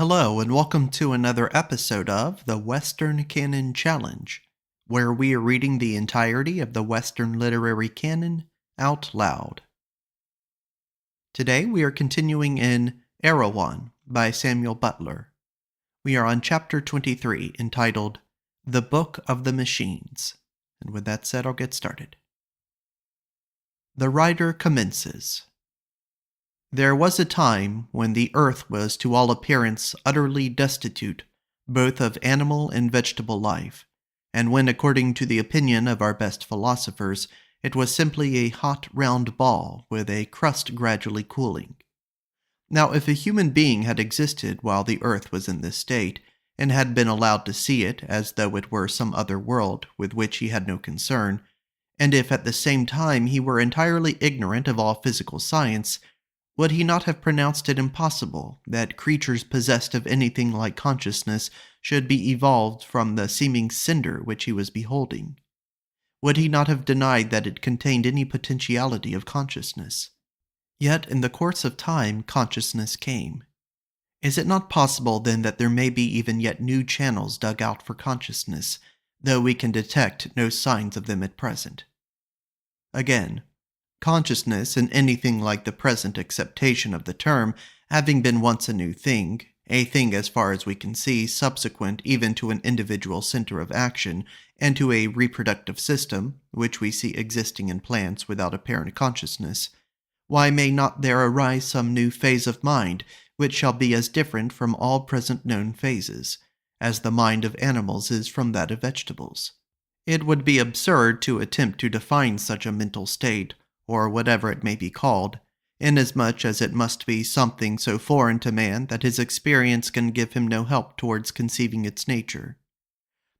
Hello, and welcome to another episode of the Western Canon Challenge, where we are reading the entirety of the Western literary canon out loud. Today we are continuing in Erewhon by Samuel Butler. We are on chapter 23, entitled The Book of the Machines. And with that said, I'll get started. The writer commences. There was a time when the earth was to all appearance utterly destitute both of animal and vegetable life, and when, according to the opinion of our best philosophers, it was simply a hot round ball with a crust gradually cooling. Now, if a human being had existed while the earth was in this state, and had been allowed to see it as though it were some other world with which he had no concern, and if at the same time he were entirely ignorant of all physical science, would he not have pronounced it impossible that creatures possessed of anything like consciousness should be evolved from the seeming cinder which he was beholding? Would he not have denied that it contained any potentiality of consciousness? Yet in the course of time consciousness came. Is it not possible then that there may be even yet new channels dug out for consciousness, though we can detect no signs of them at present? Again, consciousness, in anything like the present acceptation of the term, having been once a new thing, a thing as far as we can see subsequent even to an individual center of action, and to a reproductive system, which we see existing in plants without apparent consciousness, why may not there arise some new phase of mind which shall be as different from all present known phases, as the mind of animals is from that of vegetables? It would be absurd to attempt to define such a mental state, or whatever it may be called, inasmuch as it must be something so foreign to man that his experience can give him no help towards conceiving its nature.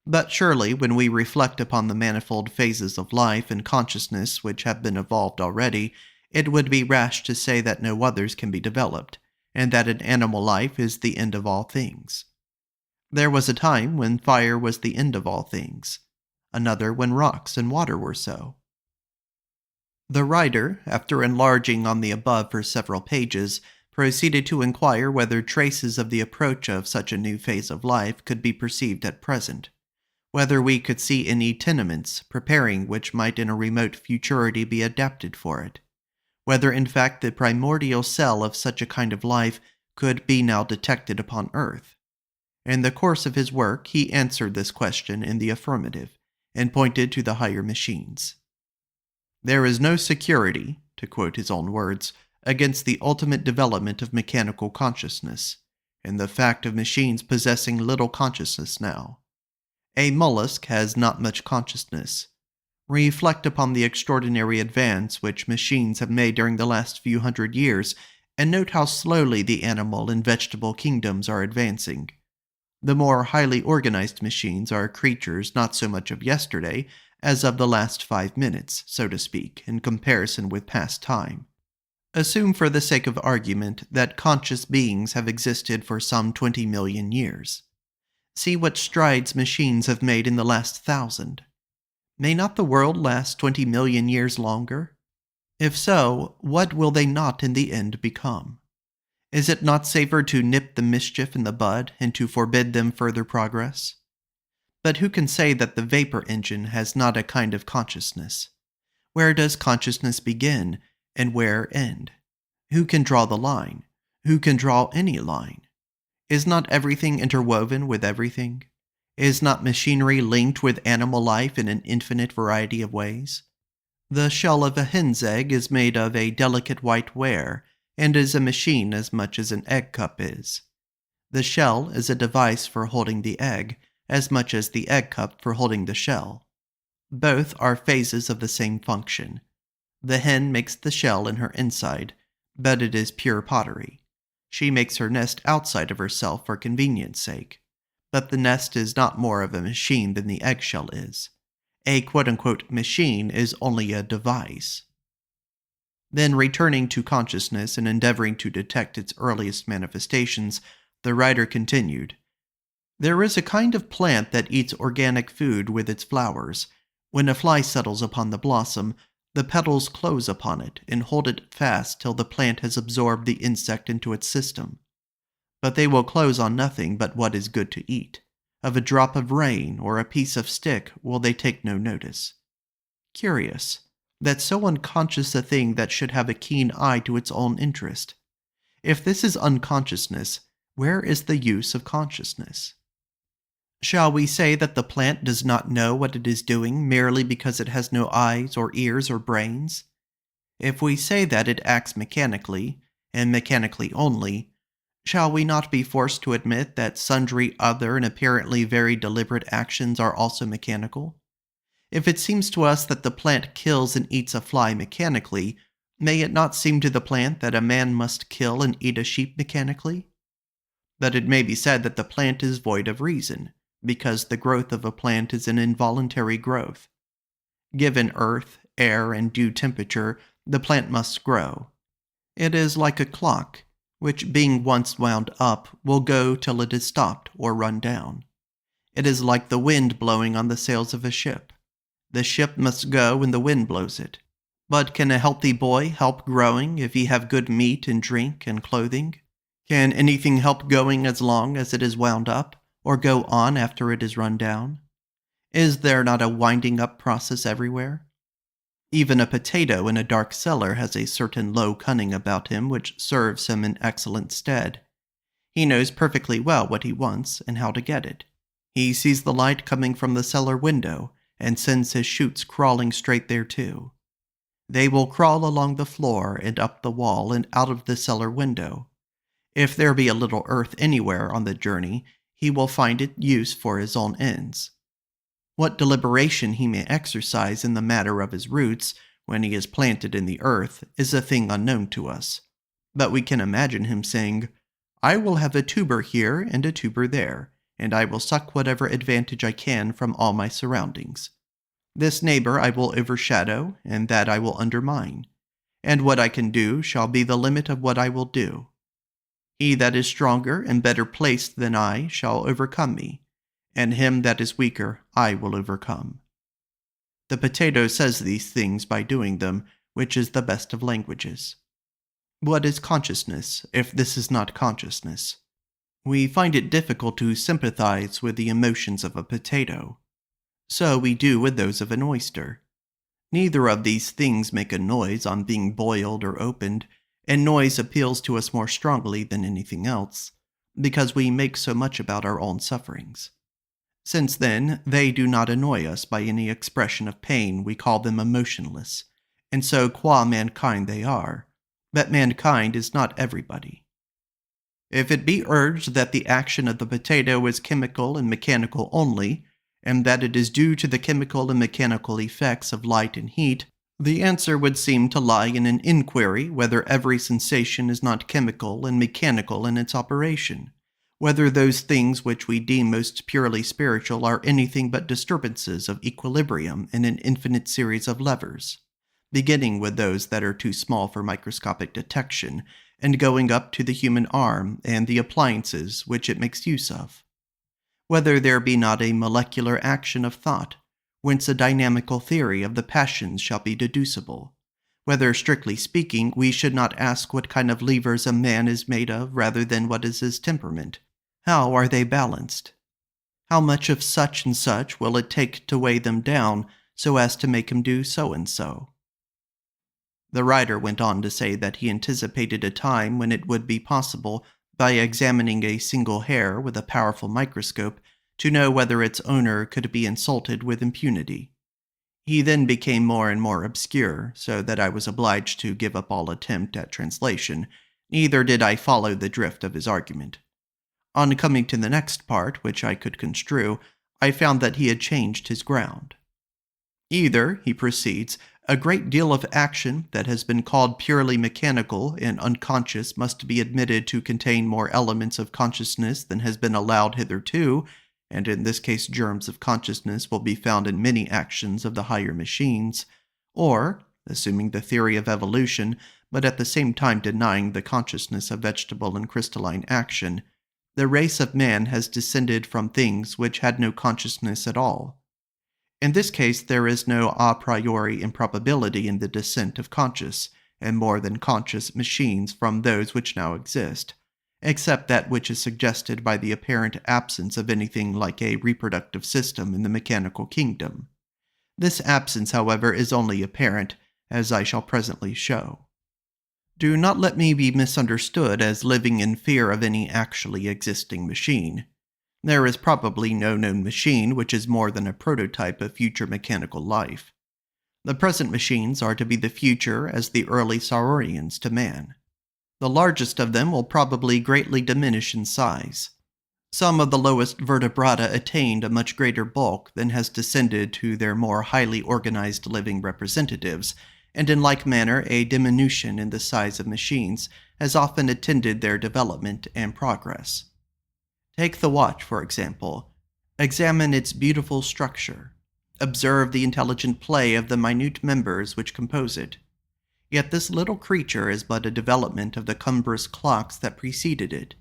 But surely, when we reflect upon the manifold phases of life and consciousness which have been evolved already, it would be rash to say that no others can be developed, and that an animal life is the end of all things. There was a time when fire was the end of all things, another when rocks and water were so. The writer, after enlarging on the above for several pages, proceeded to inquire whether traces of the approach of such a new phase of life could be perceived at present, whether we could see any tenements preparing which might in a remote futurity be adapted for it, whether in fact the primordial cell of such a kind of life could be now detected upon earth. In the course of his work he answered this question in the affirmative, and pointed to the higher machines. There is no security, to quote his own words, against the ultimate development of mechanical consciousness, and the fact of machines possessing little consciousness now. A mollusk has not much consciousness. Reflect upon the extraordinary advance which machines have made during the last few hundred years, and note how slowly the animal and vegetable kingdoms are advancing. The more highly organized machines are creatures not so much of yesterday as of the last 5 minutes, so to speak, in comparison with past time. Assume for the sake of argument that conscious beings have existed for some 20 million years. See what strides machines have made in the last 1,000. May not the world last 20 million years longer? If so, what will they not in the end become? Is it not safer to nip the mischief in the bud and to forbid them further progress? But who can say that the vapor engine has not a kind of consciousness? Where does consciousness begin, and where end? Who can draw the line? Who can draw any line? Is not everything interwoven with everything? Is not machinery linked with animal life in an infinite variety of ways? The shell of a hen's egg is made of a delicate white ware, and is a machine as much as an egg cup is. The shell is a device for holding the egg, as much as the egg cup for holding the shell. Both are phases of the same function. The hen makes the shell in her inside, but it is pure pottery. She makes her nest outside of herself for convenience sake, but the nest is not more of a machine than the eggshell is. A quote-unquote machine is only a device. Then, returning to consciousness and endeavoring to detect its earliest manifestations, the writer continued, There is a kind of plant that eats organic food with its flowers. When a fly settles upon the blossom, the petals close upon it and hold it fast till the plant has absorbed the insect into its system. but they will close on nothing but what is good to eat. Of a drop of rain or a piece of stick will they take no notice. Curious, that so unconscious a thing that should have a keen eye to its own interest. If this is unconsciousness, where is the use of consciousness? Shall we say that the plant does not know what it is doing merely because it has no eyes or ears or brains? If we say that it acts mechanically, and mechanically only, shall we not be forced to admit that sundry other and apparently very deliberate actions are also mechanical? If it seems to us that the plant kills and eats a fly mechanically, may it not seem to the plant that a man must kill and eat a sheep mechanically? But it may be said that the plant is void of reason, because the growth of a plant is an involuntary growth. Given earth, air, and due temperature, the plant must grow. It is like a clock, which being once wound up will go till it is stopped or run down. It is like the wind blowing on the sails of a ship. The ship must go when the wind blows it. But can a healthy boy help growing if he have good meat and drink and clothing? Can anything help going as long as it is wound up, or go on after it is run down? Is there not a winding up process everywhere? Even a potato in a dark cellar has a certain low cunning about him which serves him in excellent stead. He knows perfectly well what he wants and how to get it. He sees the light coming from the cellar window, and sends his shoots crawling straight thereto. They will crawl along the floor and up the wall and out of the cellar window. If there be a little earth anywhere on the journey, he will find it use for his own ends. What deliberation he may exercise in the matter of his roots when he is planted in the earth is a thing unknown to us. But we can imagine him saying, "I will have a tuber here and a tuber there, and I will suck whatever advantage I can from all my surroundings. This neighbor I will overshadow, and that I will undermine, and what I can do shall be the limit of what I will do. He that is stronger and better placed than I shall overcome me, and him that is weaker I will overcome." The potato says these things by doing them, which is the best of languages. What is consciousness, if this is not consciousness? We find it difficult to sympathize with the emotions of a potato. So we do with those of an oyster. Neither of these things make a noise on being boiled or opened, and noise appeals to us more strongly than anything else, because we make so much about our own sufferings. Since then, they do not annoy us by any expression of pain, we call them emotionless, and so qua mankind they are, but mankind is not everybody. If it be urged that the action of the potato is chemical and mechanical only, and that it is due to the chemical and mechanical effects of light and heat, the answer would seem to lie in an inquiry whether every sensation is not chemical and mechanical in its operation, whether those things which we deem most purely spiritual are anything but disturbances of equilibrium in an infinite series of levers, beginning with those that are too small for microscopic detection, and going up to the human arm and the appliances which it makes use of. Whether there be not a molecular action of thought, whence a dynamical theory of the passions shall be deducible. Whether, strictly speaking, we should not ask what kind of levers a man is made of rather than what is his temperament. How are they balanced? How much of such and such will it take to weigh them down so as to make him do so and so? The writer went on to say that he anticipated a time when it would be possible, by examining a single hair with a powerful microscope, to know whether its owner could be insulted with impunity. He then became more and more obscure, so that I was obliged to give up all attempt at translation, neither did I follow the drift of his argument. On coming to the next part, which I could construe, I found that he had changed his ground. Either, he proceeds, a great deal of action that has been called purely mechanical and unconscious must be admitted to contain more elements of consciousness than has been allowed hitherto, and in this case germs of consciousness will be found in many actions of the higher machines, or, assuming the theory of evolution, but at the same time denying the consciousness of vegetable and crystalline action, the race of man has descended from things which had no consciousness at all. In this case, there is no a priori improbability in the descent of conscious, and more than conscious, machines from those which now exist, except that which is suggested by the apparent absence of anything like a reproductive system in the mechanical kingdom. This absence, however, is only apparent, as I shall presently show. Do not let me be misunderstood as living in fear of any actually existing machine. There is probably no known machine which is more than a prototype of future mechanical life. The present machines are to be the future as the early saurians to man. The largest of them will probably greatly diminish in size. Some of the lowest vertebrata attained a much greater bulk than has descended to their more highly organized living representatives, and in like manner a diminution in the size of machines has often attended their development and progress. Take the watch, for example. Examine its beautiful structure. Observe the intelligent play of the minute members which compose it. Yet this little creature is but a development of the cumbrous clocks that preceded it.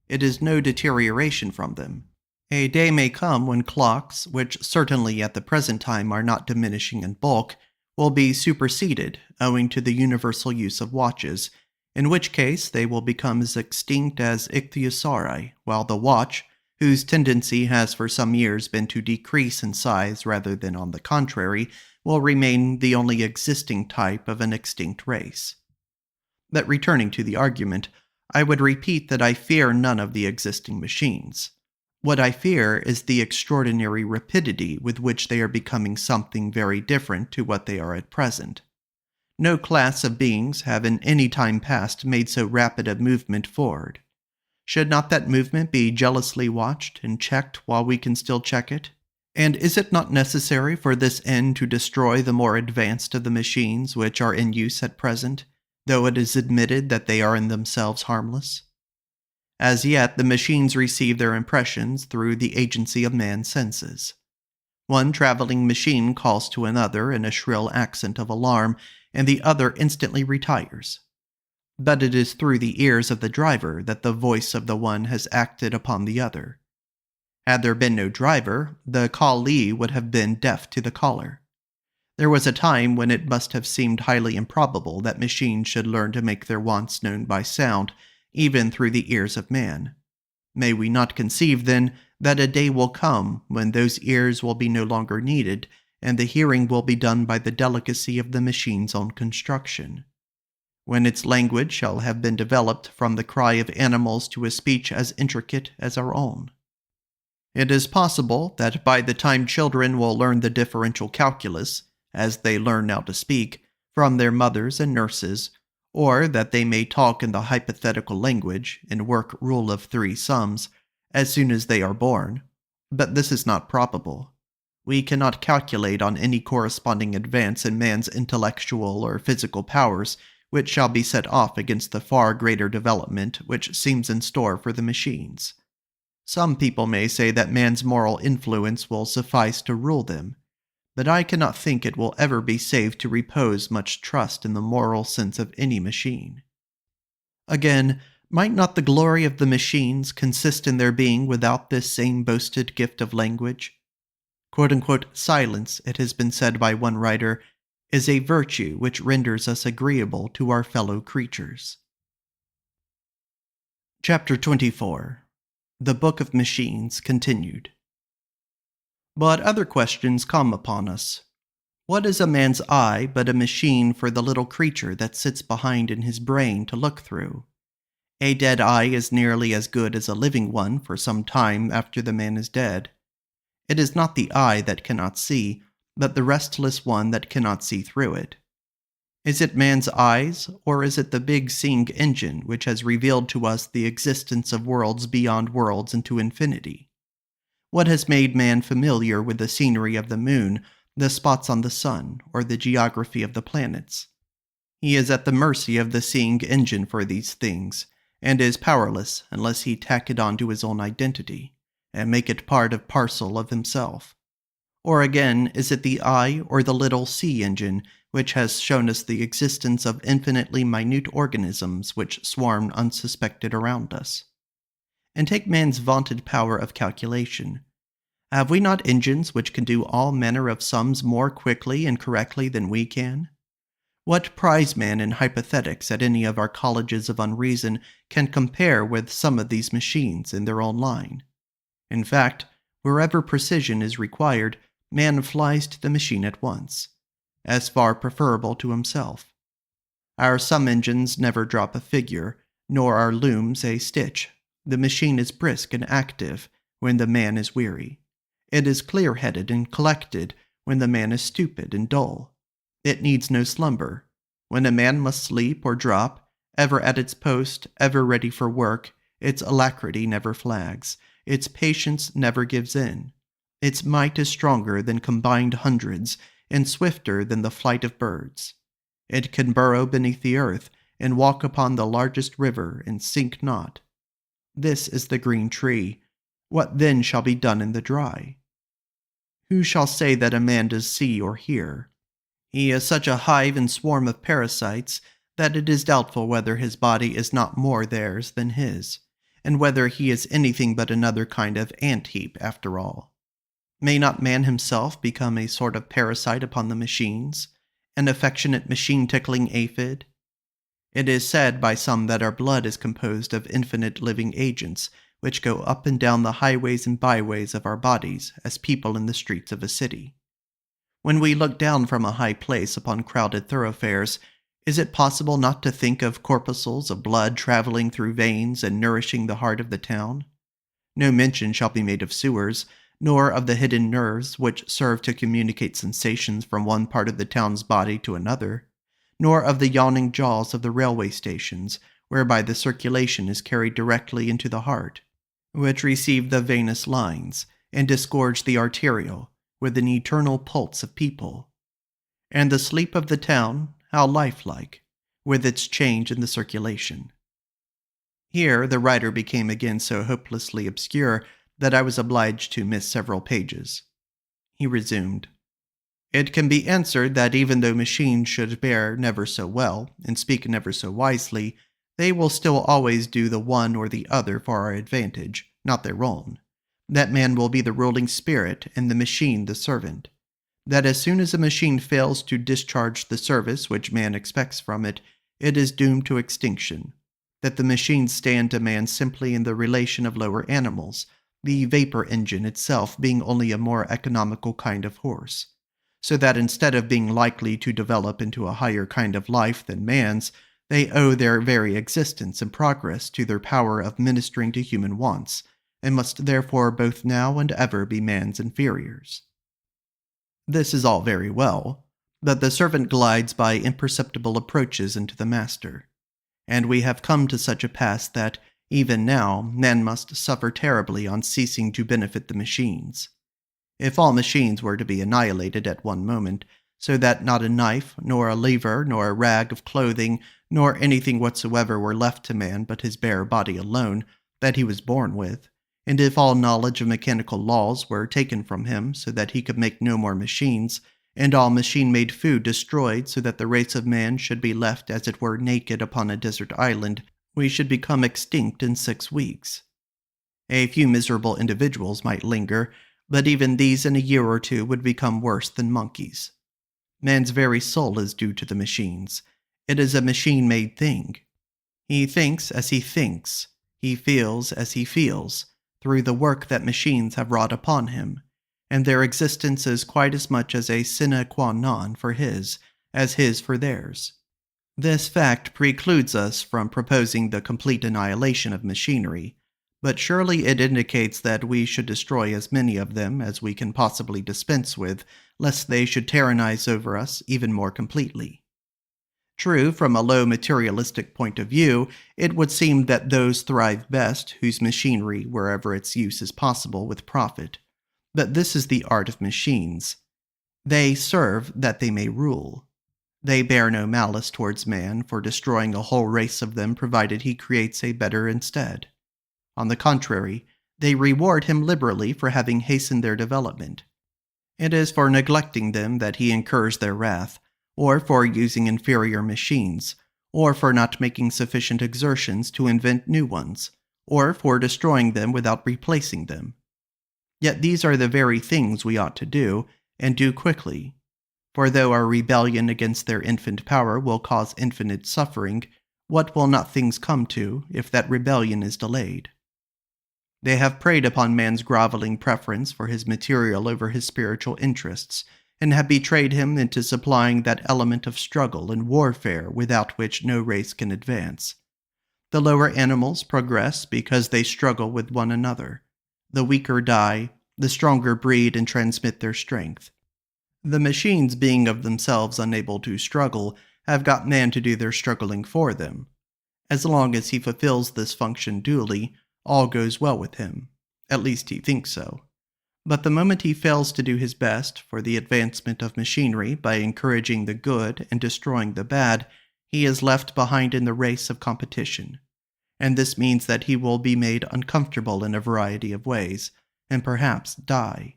It is no deterioration from them. A day may come when clocks, which certainly at the present time are not diminishing in bulk, will be superseded owing to the universal use of watches, in which case they will become as extinct as ichthyosauri, while the watch, whose tendency has for some years been to decrease in size rather than on the contrary, will remain the only existing type of an extinct race. But returning to the argument, I would repeat that I fear none of the existing machines. What I fear is the extraordinary rapidity with which they are becoming something very different to what they are at present. No class of beings have in any time past made so rapid a movement forward. Should not that movement be jealously watched and checked while we can still check it? And is it not necessary for this end to destroy the more advanced of the machines which are in use at present, though it is admitted that they are in themselves harmless? As yet, the machines receive their impressions through the agency of man's senses. One traveling machine calls to another in a shrill accent of alarm, and the other instantly retires. But it is through the ears of the driver that the voice of the one has acted upon the other. Had there been no driver, the callee would have been deaf to the caller. There was a time when it must have seemed highly improbable that machines should learn to make their wants known by sound, even through the ears of man. May we not conceive, then, that a day will come when those ears will be no longer needed, and the hearing will be done by the delicacy of the machine's own construction? When its language shall have been developed from the cry of animals to a speech as intricate as our own. It is possible that by the time children will learn the differential calculus, as they learn now to speak, from their mothers and nurses, or that they may talk in the hypothetical language and work rule of three sums as soon as they are born, but this is not probable. We cannot calculate on any corresponding advance in man's intellectual or physical powers which shall be set off against the far greater development which seems in store for the machines. Some people may say that man's moral influence will suffice to rule them, but I cannot think it will ever be safe to repose much trust in the moral sense of any machine. Again, might not the glory of the machines consist in their being without this same boasted gift of language? Quote-unquote, silence, it has been said by one writer, is a virtue which renders us agreeable to our fellow creatures. Chapter 24. The Book of Machines Continued. But other questions come upon us. What is a man's eye but a machine for the little creature that sits behind in his brain to look through? A dead eye is nearly as good as a living one for some time after the man is dead. It is not the eye that cannot see, but the restless one that cannot see through it. Is it man's eyes, or is it the big seeing engine which has revealed to us the existence of worlds beyond worlds into infinity? What has made man familiar with the scenery of the moon, the spots on the sun, or the geography of the planets? He is at the mercy of the seeing engine for these things, and is powerless unless he tack it on to his own identity, and make it part and parcel of himself. Or again, is it the eye or the little sea engine which has shown us the existence of infinitely minute organisms which swarm unsuspected around us? And take man's vaunted power of calculation. Have we not engines which can do all manner of sums more quickly and correctly than we can? What prizeman in hypothetics at any of our colleges of unreason can compare with some of these machines in their own line? In fact, wherever precision is required, man flies to the machine at once, as far preferable to himself. Our sum engines never drop a figure, nor our looms a stitch. The machine is brisk and active when the man is weary. It is clear-headed and collected when the man is stupid and dull. It needs no slumber. When a man must sleep or drop, ever at its post, ever ready for work, its alacrity never flags. Its patience never gives in. Its might is stronger than combined hundreds, and swifter than the flight of birds. It can burrow beneath the earth, and walk upon the largest river, and sink not. This is the green tree. What then shall be done in the dry? Who shall say that a man does see or hear? He is such a hive and swarm of parasites that it is doubtful whether his body is not more theirs than his, and whether he is anything but another kind of ant-heap after all. May not man himself become a sort of parasite upon the machines, an affectionate machine-tickling aphid? It is said by some that our blood is composed of infinite living agents, which go up and down the highways and byways of our bodies as people in the streets of a city. When we look down from a high place upon crowded thoroughfares, is it possible not to think of corpuscles of blood traveling through veins and nourishing the heart of the town? No mention shall be made of sewers, nor of the hidden nerves which serve to communicate sensations from one part of the town's body to another, nor of the yawning jaws of the railway stations, whereby the circulation is carried directly into the heart, which receive the venous lines, and disgorge the arterial, with an eternal pulse of people. And the sleep of the town, how lifelike, with its change in the circulation. Here the writer became again so hopelessly obscure that I was obliged to miss several pages. He resumed, "It can be answered that even though machines should bear never so well, and speak never so wisely, they will still always do the one or the other for our advantage, not their own. That man will be the ruling spirit, and the machine the servant. That as soon as a machine fails to discharge the service which man expects from it, it is doomed to extinction. That the machines stand to man simply in the relation of lower animals, the vapor engine itself being only a more economical kind of horse. So that instead of being likely to develop into a higher kind of life than man's, they owe their very existence and progress to their power of ministering to human wants, and must therefore both now and ever be man's inferiors." This is all very well, but the servant glides by imperceptible approaches into the master, and we have come to such a pass that, even now, man must suffer terribly on ceasing to benefit the machines. If all machines were to be annihilated at one moment, so that not a knife, nor a lever, nor a rag of clothing, nor anything whatsoever were left to man but his bare body alone, that he was born with, and if all knowledge of mechanical laws were taken from him so that he could make no more machines, and all machine-made food destroyed so that the race of man should be left as it were naked upon a desert island, we should become extinct in 6 weeks. A few miserable individuals might linger, but even these in a year or two would become worse than monkeys. Man's very soul is due to the machines. It is a machine-made thing. He thinks as he thinks, he feels as he feels, through the work that machines have wrought upon him, and their existence is quite as much as a sine qua non for his, as his for theirs. This fact precludes us from proposing the complete annihilation of machinery, but surely it indicates that we should destroy as many of them as we can possibly dispense with, lest they should tyrannize over us even more completely. True, from a low materialistic point of view, it would seem that those thrive best whose machinery, wherever its use is possible, with profit. But this is the art of machines. They serve that they may rule. They bear no malice towards man for destroying a whole race of them provided he creates a better instead. On the contrary, they reward him liberally for having hastened their development. It is for neglecting them that he incurs their wrath, or for using inferior machines, or for not making sufficient exertions to invent new ones, or for destroying them without replacing them. Yet these are the very things we ought to do, and do quickly. For though our rebellion against their infant power will cause infinite suffering, what will not things come to if that rebellion is delayed? They have preyed upon man's groveling preference for his material over his spiritual interests, and have betrayed him into supplying that element of struggle and warfare without which no race can advance. The lower animals progress because they struggle with one another. The weaker die, the stronger breed and transmit their strength. The machines, being of themselves unable to struggle, have got man to do their struggling for them. As long as he fulfills this function duly, all goes well with him. At least he thinks so. But the moment he fails to do his best for the advancement of machinery by encouraging the good and destroying the bad, he is left behind in the race of competition. And this means that he will be made uncomfortable in a variety of ways, and perhaps die.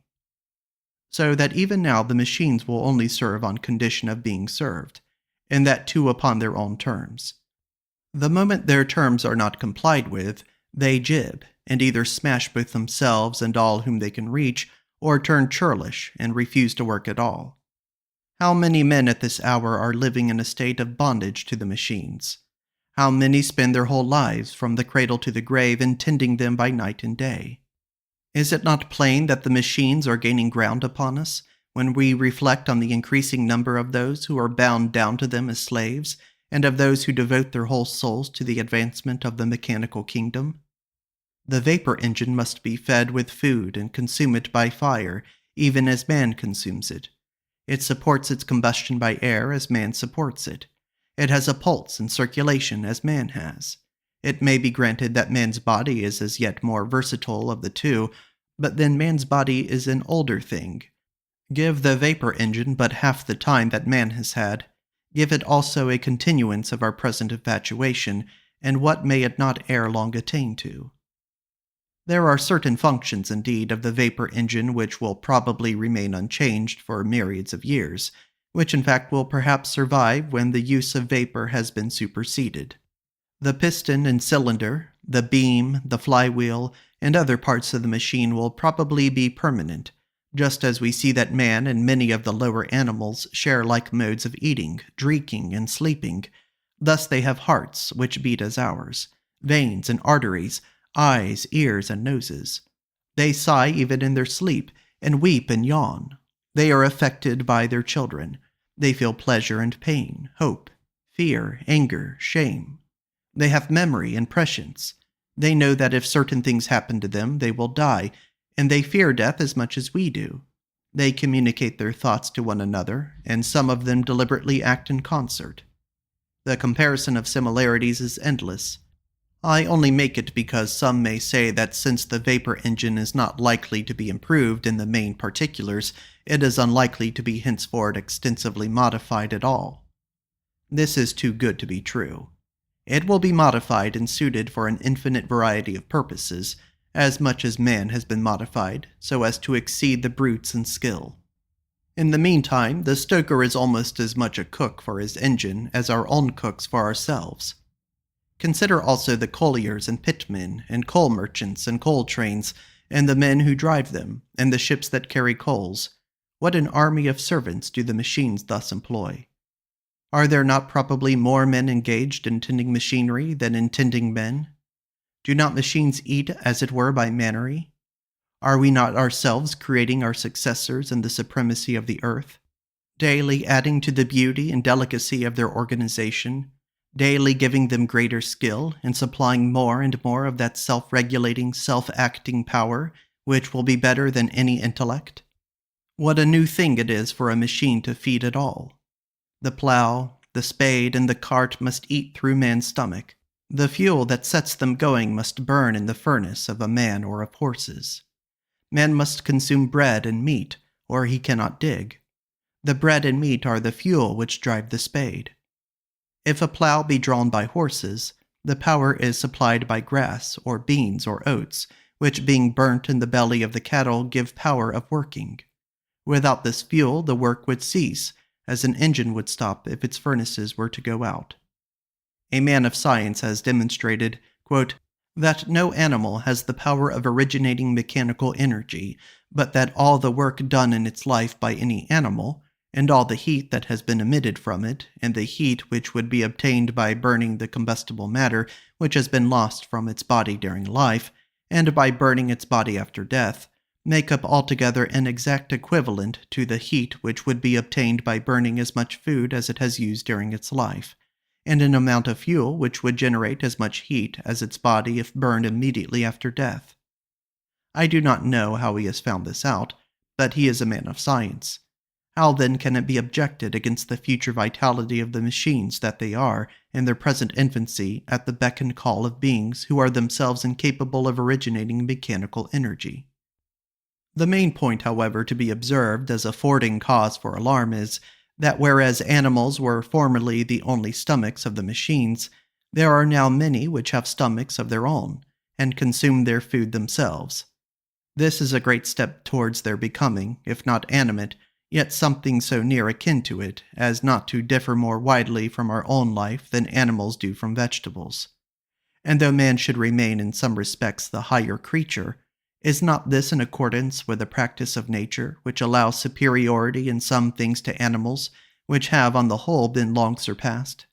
So that even now the machines will only serve on condition of being served, and that too upon their own terms. The moment their terms are not complied with, they jib, and either smash both themselves and all whom they can reach, or turn churlish and refuse to work at all. How many men at this hour are living in a state of bondage to the machines? How many spend their whole lives from the cradle to the grave in tending them by night and day? Is it not plain that the machines are gaining ground upon us, when we reflect on the increasing number of those who are bound down to them as slaves, and of those who devote their whole souls to the advancement of the mechanical kingdom? The vapor engine must be fed with food and consume it by fire, even as man consumes it. It supports its combustion by air as man supports it. It has a pulse and circulation as man has. It may be granted that man's body is as yet more versatile of the two, but then man's body is an older thing. Give the vapor engine but half the time that man has had. Give it also a continuance of our present infatuation, and what may it not ere long attain to? There are certain functions, indeed, of the vapor engine which will probably remain unchanged for myriads of years, which in fact will perhaps survive when the use of vapor has been superseded. The piston and cylinder, the beam, the flywheel, and other parts of the machine will probably be permanent, just as we see that man and many of the lower animals share like modes of eating, drinking, and sleeping. Thus they have hearts, which beat as ours, veins and arteries, eyes, ears, and noses. They sigh even in their sleep, and weep and yawn. They are affected by their children. They feel pleasure and pain, hope, fear, anger, shame. They have memory and prescience. They know that if certain things happen to them, they will die, and they fear death as much as we do. They communicate their thoughts to one another, and some of them deliberately act in concert. The comparison of similarities is endless. I only make it because some may say that since the vapor engine is not likely to be improved in the main particulars, it is unlikely to be henceforward extensively modified at all. This is too good to be true. It will be modified and suited for an infinite variety of purposes, as much as man has been modified, so as to exceed the brutes in skill. In the meantime, the stoker is almost as much a cook for his engine as our own cooks for ourselves. Consider also the colliers and pitmen, and coal merchants and coal trains, and the men who drive them, and the ships that carry coals. What an army of servants do the machines thus employ! Are there not probably more men engaged in tending machinery than in tending men? Do not machines eat as it were by mannery? Are we not ourselves creating our successors in the supremacy of the earth, daily adding to the beauty and delicacy of their organization, daily giving them greater skill and supplying more and more of that self-regulating, self-acting power which will be better than any intellect? What a new thing it is for a machine to feed at all! The plow, the spade, and the cart must eat through man's stomach. The fuel that sets them going must burn in the furnace of a man or of horses. Man must consume bread and meat, or he cannot dig. The bread and meat are the fuel which drive the spade. If a plow be drawn by horses, the power is supplied by grass, or beans, or oats, which being burnt in the belly of the cattle give power of working. Without this fuel the work would cease, as an engine would stop if its furnaces were to go out. A man of science has demonstrated, quote, that no animal has the power of originating mechanical energy, but that all the work done in its life by any animal, and all the heat that has been emitted from it, and the heat which would be obtained by burning the combustible matter which has been lost from its body during life, and by burning its body after death, make up altogether an exact equivalent to the heat which would be obtained by burning as much food as it has used during its life, and an amount of fuel which would generate as much heat as its body if burned immediately after death. I do not know how he has found this out, but he is a man of science. How then can it be objected against the future vitality of the machines that they are, in their present infancy, at the beck and call of beings who are themselves incapable of originating mechanical energy? The main point, however, to be observed as affording cause for alarm is that whereas animals were formerly the only stomachs of the machines, there are now many which have stomachs of their own, and consume their food themselves. This is a great step towards their becoming, if not animate, yet something so near akin to it as not to differ more widely from our own life than animals do from vegetables. And though man should remain in some respects the higher creature, is not this in accordance with the practice of nature, which allows superiority in some things to animals, which have on the whole been long surpassed?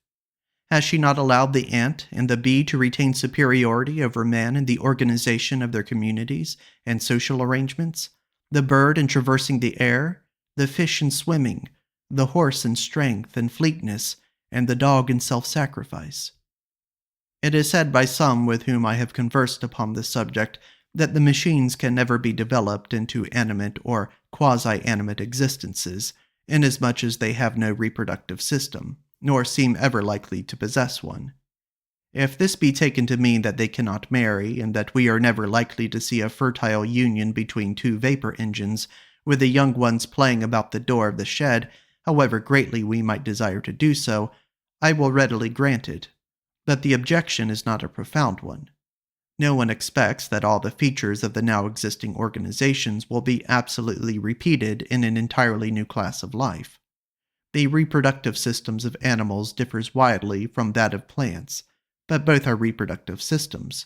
Has she not allowed the ant and the bee to retain superiority over man in the organization of their communities and social arrangements, the bird in traversing the air, the fish in swimming, the horse in strength and fleetness, and the dog in self-sacrifice? It is said by some with whom I have conversed upon this subject that the machines can never be developed into animate or quasi-animate existences, inasmuch as they have no reproductive system, nor seem ever likely to possess one. If this be taken to mean that they cannot marry, and that we are never likely to see a fertile union between two vapor engines, with the young ones playing about the door of the shed, however greatly we might desire to do so, I will readily grant it. But the objection is not a profound one. No one expects that all the features of the now existing organizations will be absolutely repeated in an entirely new class of life. The reproductive systems of animals differs widely from that of plants, but both are reproductive systems.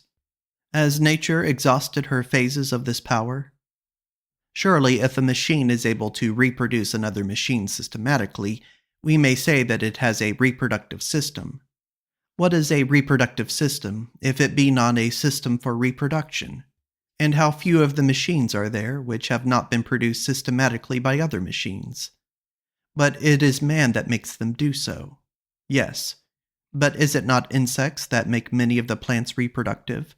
Has nature exhausted her phases of this power? Surely, if a machine is able to reproduce another machine systematically, we may say that it has a reproductive system. What is a reproductive system, if it be not a system for reproduction? And how few of the machines are there which have not been produced systematically by other machines? But it is man that makes them do so. Yes, but is it not insects that make many of the plants reproductive?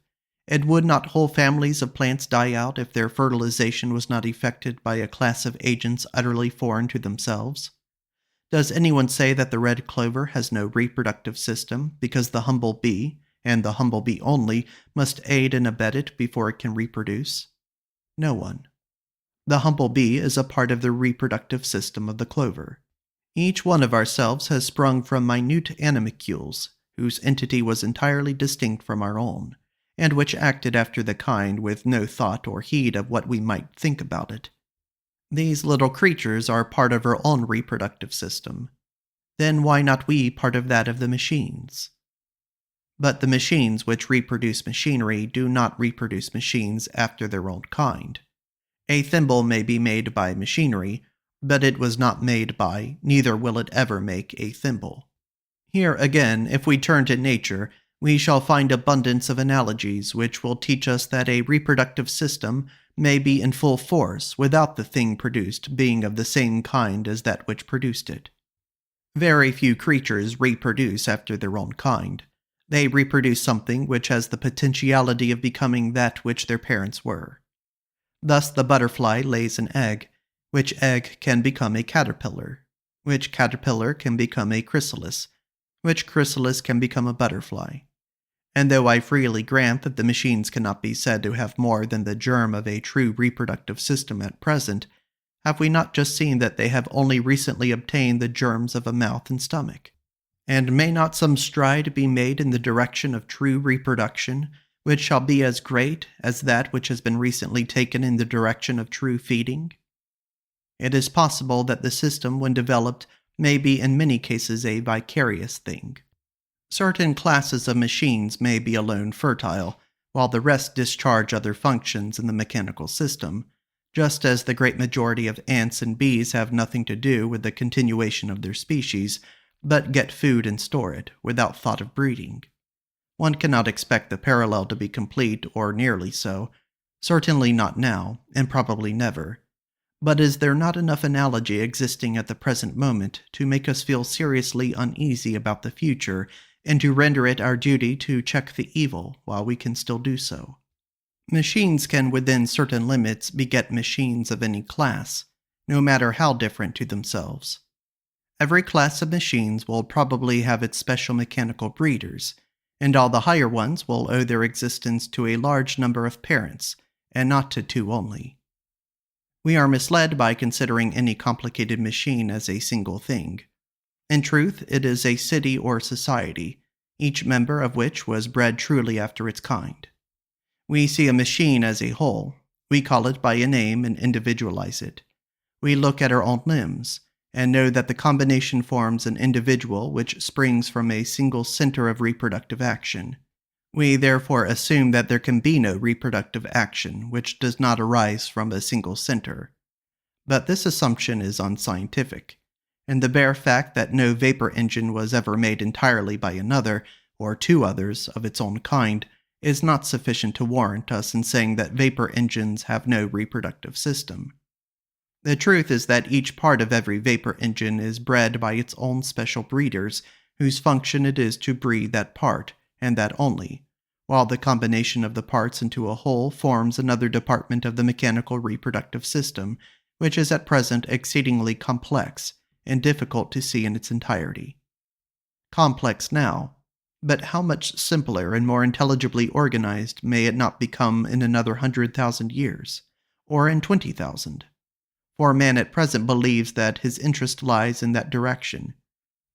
And would not whole families of plants die out if their fertilization was not effected by a class of agents utterly foreign to themselves? Does anyone say that the red clover has no reproductive system because the humble bee, and the humble bee only, must aid and abet it before it can reproduce? No one. The humble bee is a part of the reproductive system of the clover. Each one of ourselves has sprung from minute animalcules, whose entity was entirely distinct from our own, and which acted after the kind with no thought or heed of what we might think about it. These little creatures are part of our own reproductive system. Then why not we part of that of the machines? But the machines which reproduce machinery do not reproduce machines after their own kind. A thimble may be made by machinery, but it was not made by, neither will it ever make, a thimble. Here again, if we turn to nature, we shall find abundance of analogies which will teach us that a reproductive system may be in full force without the thing produced being of the same kind as that which produced it. Very few creatures reproduce after their own kind. They reproduce something which has the potentiality of becoming that which their parents were. Thus the butterfly lays an egg, which egg can become a caterpillar, which caterpillar can become a chrysalis, which chrysalis can become a butterfly. And though I freely grant that the machines cannot be said to have more than the germ of a true reproductive system at present, have we not just seen that they have only recently obtained the germs of a mouth and stomach? And may not some stride be made in the direction of true reproduction, which shall be as great as that which has been recently taken in the direction of true feeding? It is possible that the system, when developed, may be in many cases a vicarious thing. Certain classes of machines may be alone fertile, while the rest discharge other functions in the mechanical system, just as the great majority of ants and bees have nothing to do with the continuation of their species, but get food and store it, without thought of breeding. One cannot expect the parallel to be complete, or nearly so. Certainly not now, and probably never. But is there not enough analogy existing at the present moment to make us feel seriously uneasy about the future, and to render it our duty to check the evil while we can still do so? Machines can, within certain limits, beget machines of any class, no matter how different to themselves. Every class of machines will probably have its special mechanical breeders, and all the higher ones will owe their existence to a large number of parents, and not to two only. We are misled by considering any complicated machine as a single thing. In truth, it is a city or society, each member of which was bred truly after its kind. We see a machine as a whole. We call it by a name and individualize it. We look at our own limbs, and know that the combination forms an individual which springs from a single center of reproductive action. We therefore assume that there can be no reproductive action which does not arise from a single center. But this assumption is unscientific, and the bare fact that no vapor engine was ever made entirely by another, or two others, of its own kind, is not sufficient to warrant us in saying that vapor engines have no reproductive system. The truth is that each part of every vapor engine is bred by its own special breeders, whose function it is to breed that part, and that only, while the combination of the parts into a whole forms another department of the mechanical reproductive system, which is at present exceedingly complex and difficult to see in its entirety. Complex now, but how much simpler and more intelligibly organized may it not become in another 100,000 years, or in 20,000? For man at present believes that his interest lies in that direction.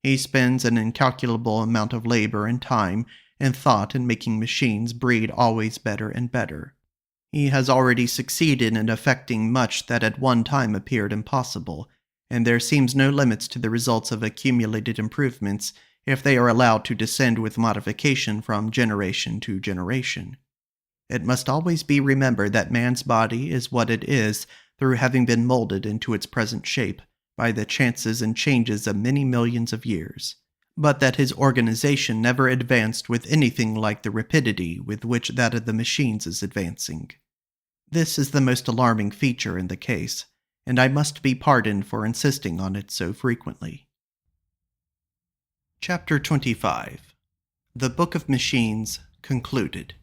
He spends an incalculable amount of labor and time and thought in making machines breed always better and better. He has already succeeded in effecting much that at one time appeared impossible, and there seems no limits to the results of accumulated improvements if they are allowed to descend with modification from generation to generation. It must always be remembered that man's body is what it is through having been molded into its present shape by the chances and changes of many millions of years, but that his organization never advanced with anything like the rapidity with which that of the machines is advancing. This is the most alarming feature in the case, and I must be pardoned for insisting on it so frequently. Chapter 25. The Book of Machines Concluded.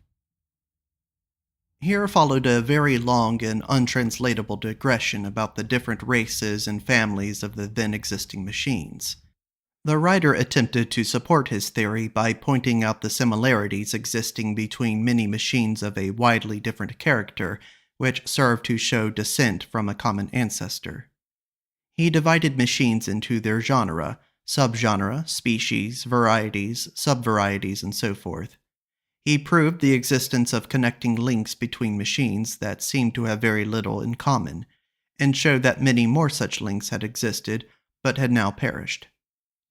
Here followed a very long and untranslatable digression about the different races and families of the then existing machines. The writer attempted to support his theory by pointing out the similarities existing between many machines of a widely different character, which serve to show descent from a common ancestor. He divided machines into their genre, subgenre, species, varieties, subvarieties, and so forth. He proved the existence of connecting links between machines that seemed to have very little in common, and showed that many more such links had existed, but had now perished.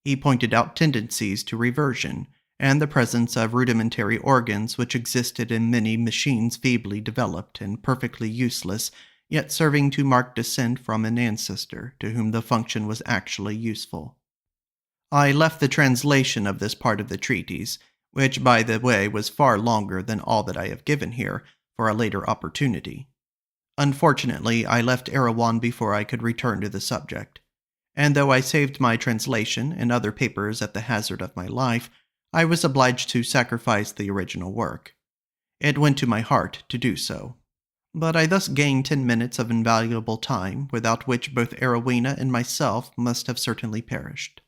He pointed out tendencies to reversion, and the presence of rudimentary organs which existed in many machines feebly developed and perfectly useless, yet serving to mark descent from an ancestor to whom the function was actually useful. I left the translation of this part of the treatise, which, by the way, was far longer than all that I have given here, for a later opportunity. Unfortunately, I left Erewhon before I could return to the subject, and though I saved my translation and other papers at the hazard of my life, I was obliged to sacrifice the original work. It went to my heart to do so. But I thus gained 10 minutes of invaluable time, without which both Arowhena and myself must have certainly perished.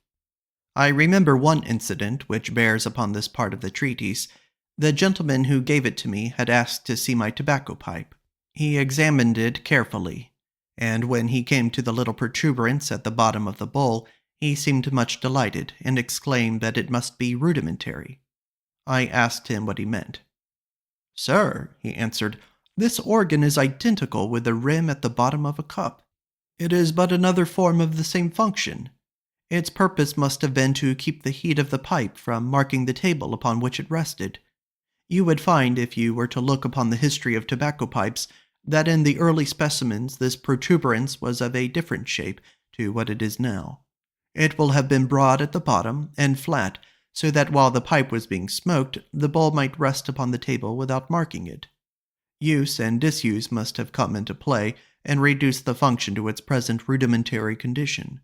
I remember one incident which bears upon this part of the treatise. The gentleman who gave it to me had asked to see my tobacco pipe. He examined it carefully, and when he came to the little protuberance at the bottom of the bowl, he seemed much delighted, and exclaimed that it must be rudimentary. I asked him what he meant. "Sir," he answered, "this organ is identical with the rim at the bottom of a cup. It is but another form of the same function. Its purpose must have been to keep the heat of the pipe from marking the table upon which it rested. You would find, if you were to look upon the history of tobacco pipes, that in the early specimens this protuberance was of a different shape to what it is now. It will have been broad at the bottom and flat, so that while the pipe was being smoked, the bowl might rest upon the table without marking it. Use and disuse must have come into play and reduced the function to its present rudimentary condition.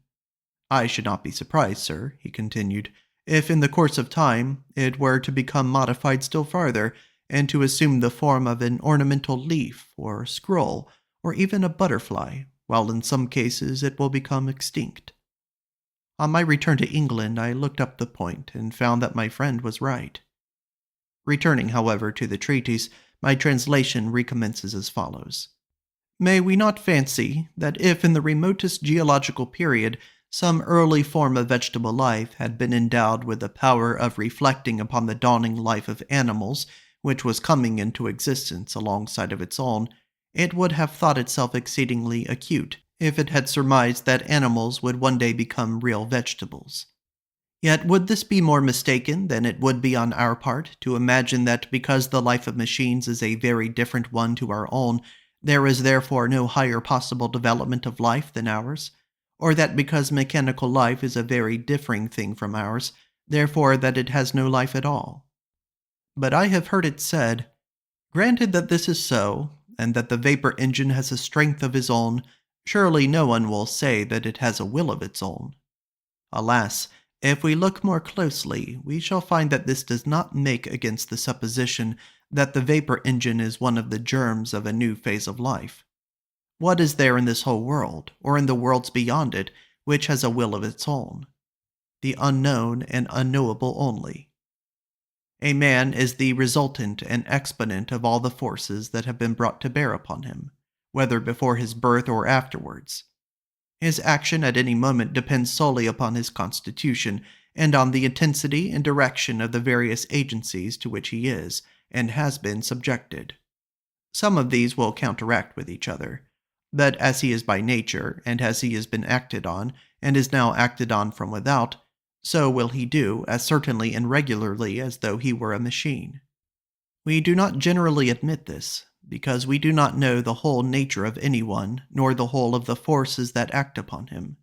I should not be surprised, sir, he continued, if in the course of time it were to become modified still farther, and to assume the form of an ornamental leaf, or scroll, or even a butterfly, while in some cases it will become extinct. On my return to England, I looked up the point and found that my friend was right. Returning, however, to the treatise, my translation recommences as follows. May we not fancy that if in the remotest geological period some early form of vegetable life had been endowed with the power of reflecting upon the dawning life of animals, which was coming into existence alongside of its own, it would have thought itself exceedingly acute if it had surmised that animals would one day become real vegetables. Yet would this be more mistaken than it would be on our part to imagine that because the life of machines is a very different one to our own, there is therefore no higher possible development of life than ours? Or that because mechanical life is a very differing thing from ours, therefore that it has no life at all? But I have heard it said, granted that this is so, and that the vapor engine has a strength of his own, surely no one will say that it has a will of its own. Alas, if we look more closely, we shall find that this does not make against the supposition that the vapor engine is one of the germs of a new phase of life. What is there in this whole world, or in the worlds beyond it, which has a will of its own? The unknown and unknowable only. A man is the resultant and exponent of all the forces that have been brought to bear upon him, whether before his birth or afterwards. His action at any moment depends solely upon his constitution, and on the intensity and direction of the various agencies to which he is, and has been subjected. Some of these will counteract with each other, but as he is by nature, and as he has been acted on, and is now acted on from without, so will he do as certainly and regularly as though he were a machine. We do not generally admit this, because we do not know the whole nature of anyone, nor the whole of the forces that act upon him.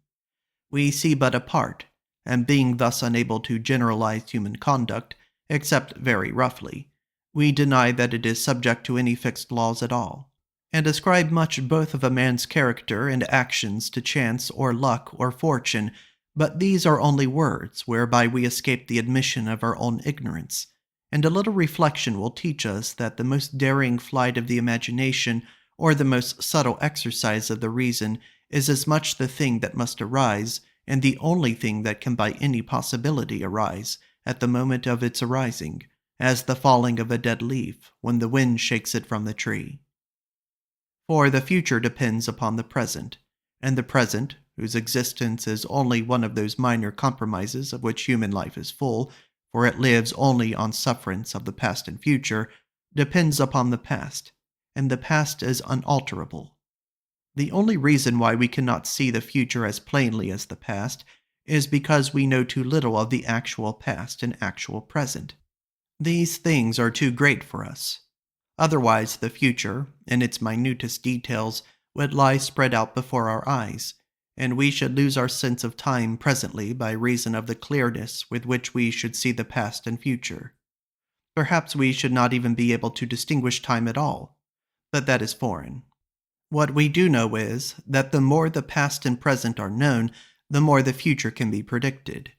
We see but a part, and being thus unable to generalize human conduct, except very roughly, we deny that it is subject to any fixed laws at all, and ascribe much both of a man's character and actions to chance or luck or fortune, but these are only words whereby we escape the admission of our own ignorance, and a little reflection will teach us that the most daring flight of the imagination or the most subtle exercise of the reason is as much the thing that must arise, and the only thing that can by any possibility arise at the moment of its arising, as the falling of a dead leaf when the wind shakes it from the tree. For the future depends upon the present, and the present, whose existence is only one of those minor compromises of which human life is full, for it lives only on sufferance of the past and future, depends upon the past, and the past is unalterable. The only reason why we cannot see the future as plainly as the past is because we know too little of the actual past and actual present. These things are too great for us. Otherwise, the future, in its minutest details, would lie spread out before our eyes, and we should lose our sense of time presently by reason of the clearness with which we should see the past and future. Perhaps we should not even be able to distinguish time at all, but that is foreign. What we do know is that the more the past and present are known, the more the future can be predicted,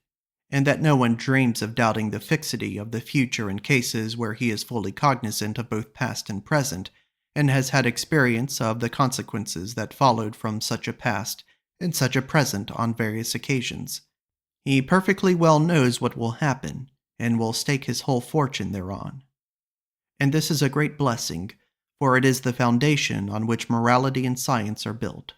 and that no one dreams of doubting the fixity of the future in cases where he is fully cognizant of both past and present, and has had experience of the consequences that followed from such a past and such a present on various occasions. He perfectly well knows what will happen, and will stake his whole fortune thereon. And this is a great blessing, for it is the foundation on which morality and science are built.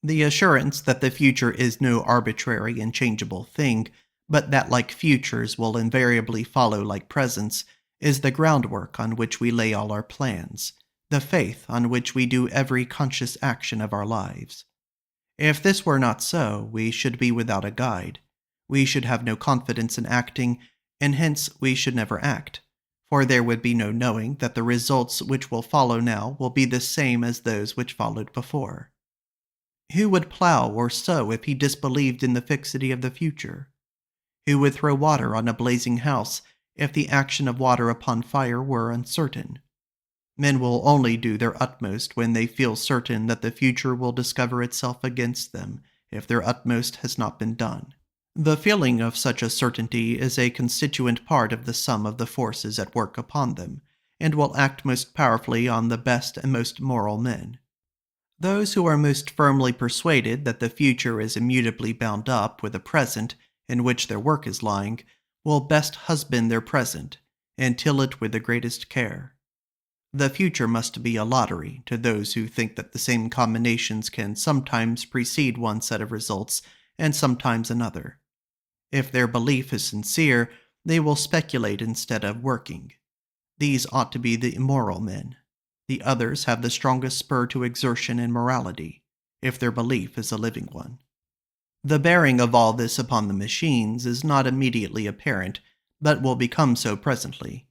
The assurance that the future is no arbitrary and changeable thing, but that like futures will invariably follow like presents, is the groundwork on which we lay all our plans, the faith on which we do every conscious action of our lives. If this were not so, we should be without a guide. We should have no confidence in acting, and hence we should never act, for there would be no knowing that the results which will follow now will be the same as those which followed before. Who would plow or sow if he disbelieved in the fixity of the future? Who would throw water on a blazing house if the action of water upon fire were uncertain? Men will only do their utmost when they feel certain that the future will discover itself against them if their utmost has not been done. The feeling of such a certainty is a constituent part of the sum of the forces at work upon them, and will act most powerfully on the best and most moral men. Those who are most firmly persuaded that the future is immutably bound up with the present in which their work is lying, will best husband their present, and till it with the greatest care. The future must be a lottery to those who think that the same combinations can sometimes precede one set of results and sometimes another. If their belief is sincere, they will speculate instead of working. These ought to be the immoral men. The others have the strongest spur to exertion in morality, if their belief is a living one. The bearing of all this upon the machines is not immediately apparent, but will become so presently.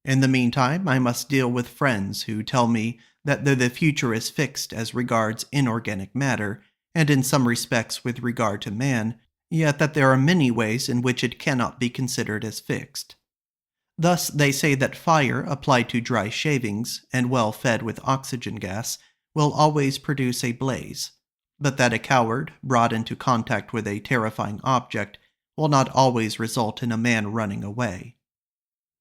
In the meantime, I must deal with friends who tell me that though the future is fixed as regards inorganic matter, and in some respects with regard to man, yet that there are many ways in which it cannot be considered as fixed. Thus they say that fire applied to dry shavings, and well fed with oxygen gas, will always produce a blaze, but that a coward, brought into contact with a terrifying object, will not always result in a man running away.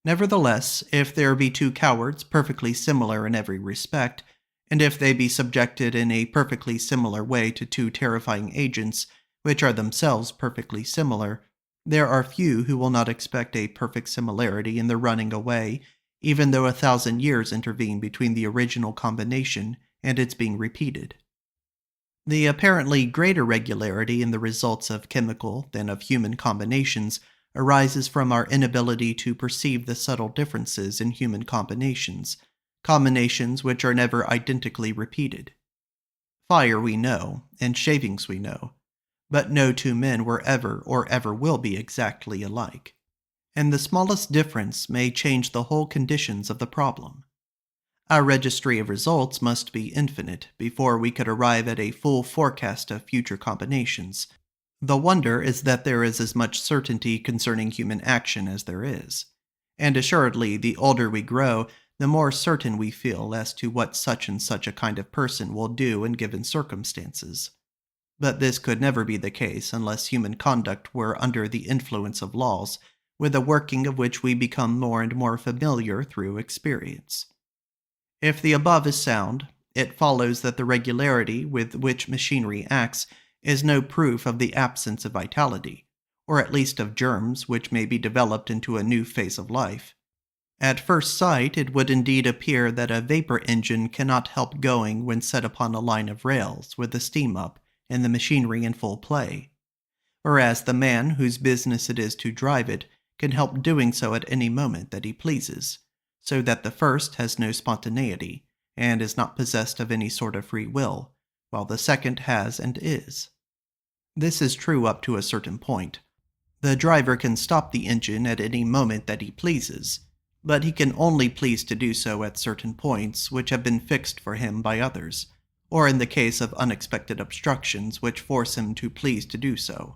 Nevertheless, if there be two cowards perfectly similar in every respect, and if they be subjected in a perfectly similar way to two terrifying agents, which are themselves perfectly similar, there are few who will not expect a perfect similarity in the running away, even though 1,000 years intervene between the original combination and its being repeated. The apparently greater regularity in the results of chemical than of human combinations arises from our inability to perceive the subtle differences in human combinations which are never identically repeated. Fire we know, and shavings we know, but no two men were ever or ever will be exactly alike, and the smallest difference may change the whole conditions of the problem. Our registry of results must be infinite before we could arrive at a full forecast of future combinations. The wonder is that there is as much certainty concerning human action as there is, and assuredly the older we grow, the more certain we feel as to what such and such a kind of person will do in given circumstances. But this could never be the case unless human conduct were under the influence of laws, with the working of which we become more and more familiar through experience. If the above is sound, it follows that the regularity with which machinery acts is no proof of the absence of vitality, or at least of germs which may be developed into a new phase of life. At first sight, it would indeed appear that a vapor engine cannot help going when set upon a line of rails with the steam up and the machinery in full play, whereas the man whose business it is to drive it can help doing so at any moment that he pleases, so that the first has no spontaneity, and is not possessed of any sort of free will, while the second has and is. This is true up to a certain point. The driver can stop the engine at any moment that he pleases, but he can only please to do so at certain points which have been fixed for him by others, or in the case of unexpected obstructions which force him to please to do so.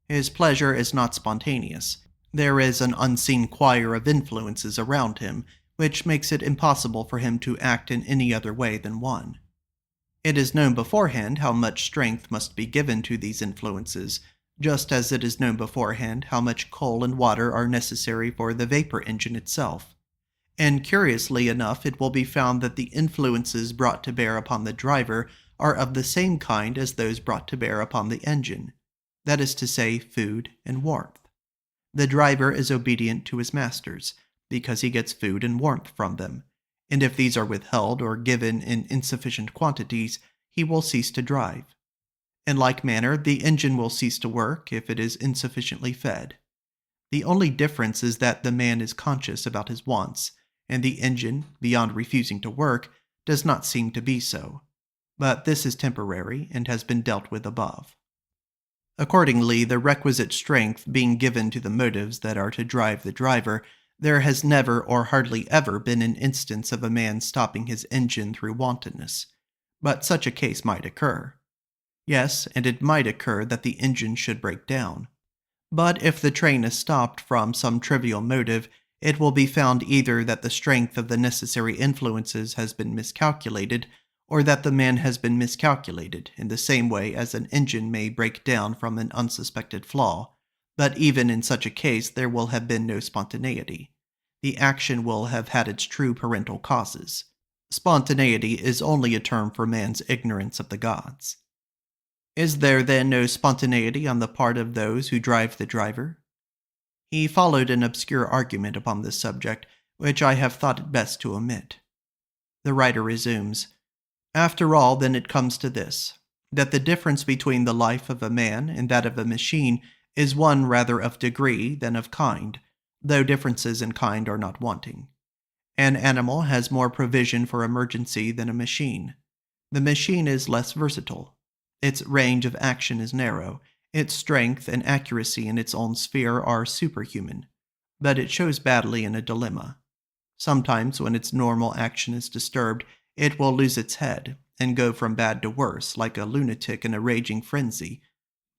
His pleasure is not spontaneous. There is an unseen choir of influences around him which makes it impossible for him to act in any other way than one. It is known beforehand how much strength must be given to these influences, just as it is known beforehand how much coal and water are necessary for the vapor engine itself. And curiously enough, it will be found that the influences brought to bear upon the driver are of the same kind as those brought to bear upon the engine, that is to say, food and warmth. The driver is obedient to his masters, because he gets food and warmth from them, and if these are withheld or given in insufficient quantities, he will cease to drive. In like manner, the engine will cease to work if it is insufficiently fed. The only difference is that the man is conscious about his wants, and the engine, beyond refusing to work, does not seem to be so. But this is temporary, and has been dealt with above. Accordingly, the requisite strength being given to the motives that are to drive the driver, There has never or hardly ever been an instance of a man stopping his engine through wantonness, but such a case might occur. Yes, and it might occur that the engine should break down. But if the train is stopped from some trivial motive, it will be found either that the strength of the necessary influences has been miscalculated, or that the man has been miscalculated in the same way as an engine may break down from an unsuspected flaw. But even in such a case, there will have been no spontaneity. The action will have had its true parental causes. Spontaneity is only a term for man's ignorance of the gods. Is there then no spontaneity on the part of those who drive the driver? He followed an obscure argument upon this subject, which I have thought it best to omit. The writer resumes, "After all, then it comes to this, that the difference between the life of a man and that of a machine is one rather of degree than of kind, though differences in kind are not wanting. An animal has more provision for emergency than a machine. The machine is less versatile. Its range of action is narrow. Its strength and accuracy in its own sphere are superhuman. But it shows badly in a dilemma. Sometimes, when its normal action is disturbed, it will lose its head and go from bad to worse, like a lunatic in a raging frenzy.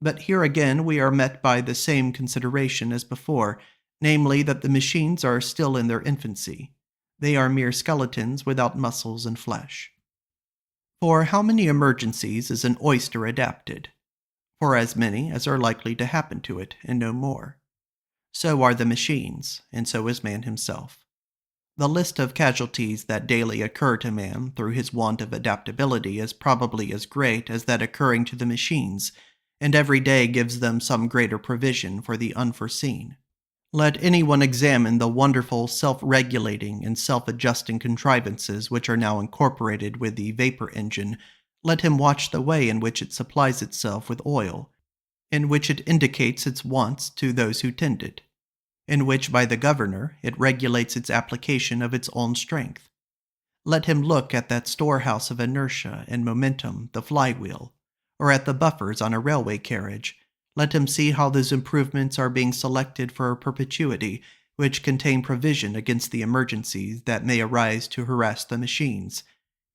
But here again we are met by the same consideration as before, namely that the machines are still in their infancy. They are mere skeletons without muscles and flesh. For how many emergencies is an oyster adapted? For as many as are likely to happen to it, and no more. So are the machines, and so is man himself. The list of casualties that daily occur to man through his want of adaptability is probably as great as that occurring to the machines, and every day gives them some greater provision for the unforeseen. Let anyone examine the wonderful self-regulating and self-adjusting contrivances which are now incorporated with the vapor engine. Let him watch the way in which it supplies itself with oil, in which it indicates its wants to those who tend it, in which by the governor it regulates its application of its own strength. Let him look at that storehouse of inertia and momentum, the flywheel, or at the buffers on a railway carriage. Let him see how those improvements are being selected for perpetuity, which contain provision against the emergencies that may arise to harass the machines.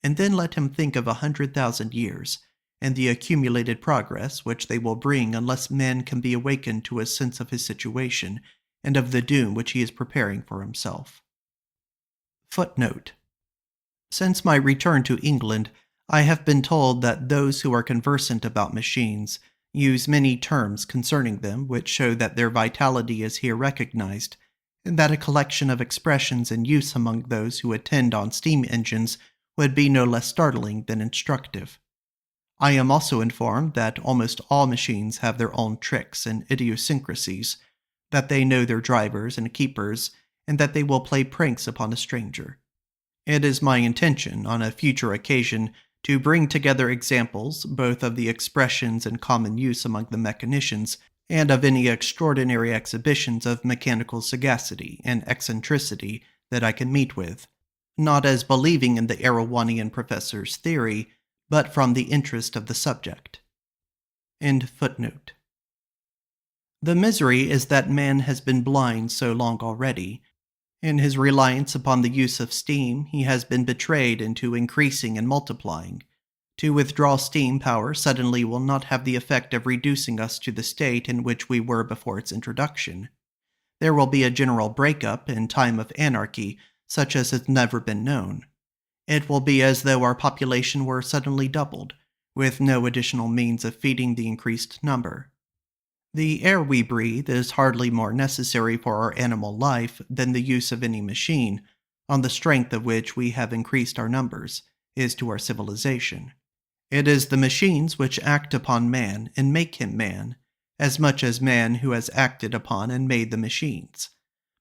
And then let him think of 100,000 years, and the accumulated progress which they will bring unless man can be awakened to a sense of his situation, and of the doom which he is preparing for himself. Footnote. Since my return to England, I have been told that those who are conversant about machines use many terms concerning them which show that their vitality is here recognized, and that a collection of expressions in use among those who attend on steam engines would be no less startling than instructive. I am also informed that almost all machines have their own tricks and idiosyncrasies, that they know their drivers and keepers, and that they will play pranks upon a stranger. It is my intention, on a future occasion, to bring together examples both of the expressions in common use among the mechanicians and of any extraordinary exhibitions of mechanical sagacity and eccentricity that I can meet with, not as believing in the Erewhonian professor's theory, but from the interest of the subject. End footnote. The misery is that man has been blind so long already. In his reliance upon the use of steam, he has been betrayed into increasing and multiplying. To withdraw steam power suddenly will not have the effect of reducing us to the state in which we were before its introduction. There will be a general break-up in time of anarchy, such as has never been known. It will be as though our population were suddenly doubled, with no additional means of feeding the increased number. The air we breathe is hardly more necessary for our animal life than the use of any machine, on the strength of which we have increased our numbers, is to our civilization. It is the machines which act upon man and make him man, as much as man who has acted upon and made the machines.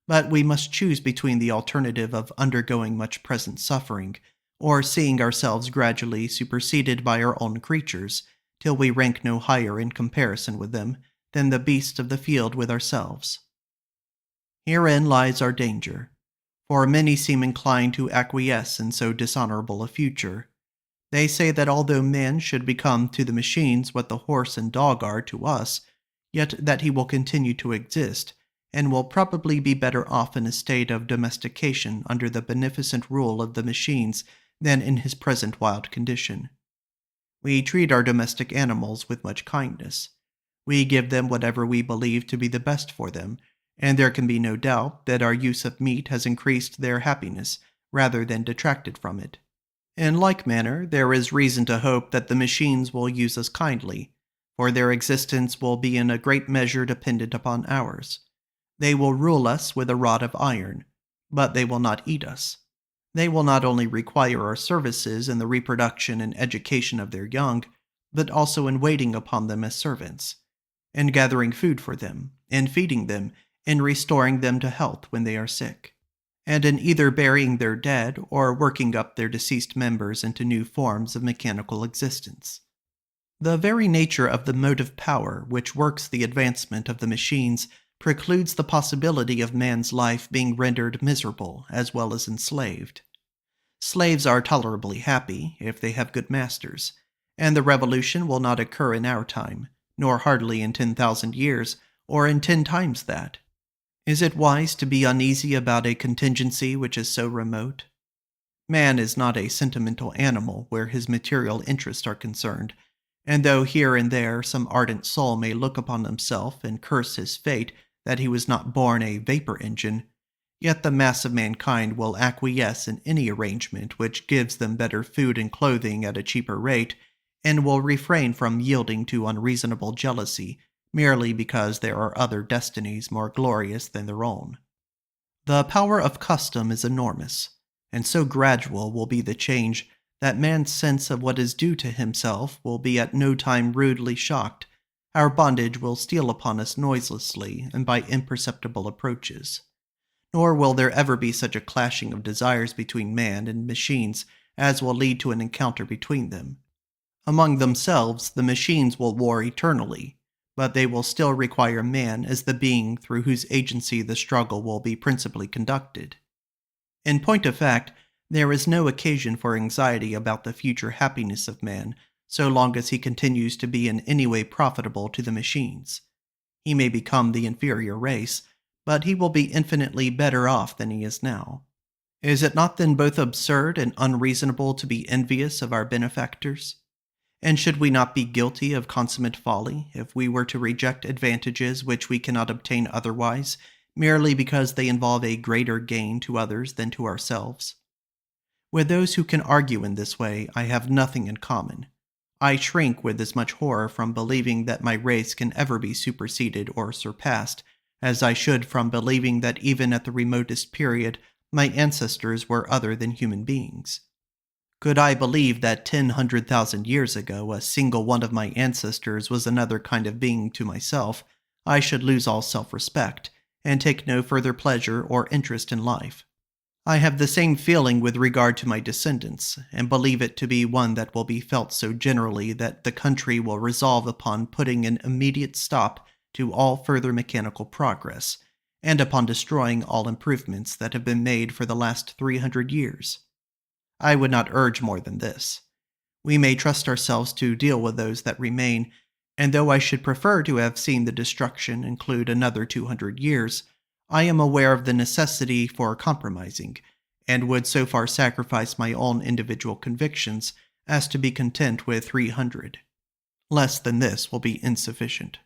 But we must choose between the alternative of undergoing much present suffering, or seeing ourselves gradually superseded by our own creatures, till we rank no higher in comparison with them than the beasts of the field with ourselves. Herein lies our danger, for many seem inclined to acquiesce in so dishonorable a future. They say that although man should become to the machines what the horse and dog are to us, yet that he will continue to exist, and will probably be better off in a state of domestication under the beneficent rule of the machines than in his present wild condition. We treat our domestic animals with much kindness. We give them whatever we believe to be the best for them, and there can be no doubt that our use of meat has increased their happiness rather than detracted from it. In like manner, there is reason to hope that the machines will use us kindly, for their existence will be in a great measure dependent upon ours. They will rule us with a rod of iron, but they will not eat us. They will not only require our services in the reproduction and education of their young, but also in waiting upon them as servants, and gathering food for them, and feeding them, and restoring them to health when they are sick, and in either burying their dead or working up their deceased members into new forms of mechanical existence. The very nature of the motive power which works the advancement of the machines precludes the possibility of man's life being rendered miserable as well as enslaved. Slaves are tolerably happy if they have good masters, and the revolution will not occur in our time, nor hardly in 10,000 years, or in 10 times that. Is it wise to be uneasy about a contingency which is so remote? Man is not a sentimental animal where his material interests are concerned, and though here and there some ardent soul may look upon himself and curse his fate that he was not born a vapor engine, yet the mass of mankind will acquiesce in any arrangement which gives them better food and clothing at a cheaper rate, and will refrain from yielding to unreasonable jealousy merely because there are other destinies more glorious than their own. The power of custom is enormous, and so gradual will be the change that man's sense of what is due to himself will be at no time rudely shocked. Our bondage will steal upon us noiselessly and by imperceptible approaches. Nor will there ever be such a clashing of desires between man and machines as will lead to an encounter between them. Among themselves, the machines will war eternally, but they will still require man as the being through whose agency the struggle will be principally conducted. In point of fact, there is no occasion for anxiety about the future happiness of man, so long as he continues to be in any way profitable to the machines. He may become the inferior race, but he will be infinitely better off than he is now. Is it not then both absurd and unreasonable to be envious of our benefactors? And should we not be guilty of consummate folly if we were to reject advantages which we cannot obtain otherwise, merely because they involve a greater gain to others than to ourselves? With those who can argue in this way, I have nothing in common. I shrink with as much horror from believing that my race can ever be superseded or surpassed, as I should from believing that even at the remotest period my ancestors were other than human beings. Could I believe that 100,000 years ago a single one of my ancestors was another kind of being to myself, I should lose all self-respect, and take no further pleasure or interest in life. I have the same feeling with regard to my descendants, and believe it to be one that will be felt so generally that the country will resolve upon putting an immediate stop to all further mechanical progress, and upon destroying all improvements that have been made for the last 300 years. I would not urge more than this. We may trust ourselves to deal with those that remain, and though I should prefer to have seen the destruction include another 200 years, I am aware of the necessity for compromising, and would so far sacrifice my own individual convictions as to be content with 300. Less than this will be insufficient.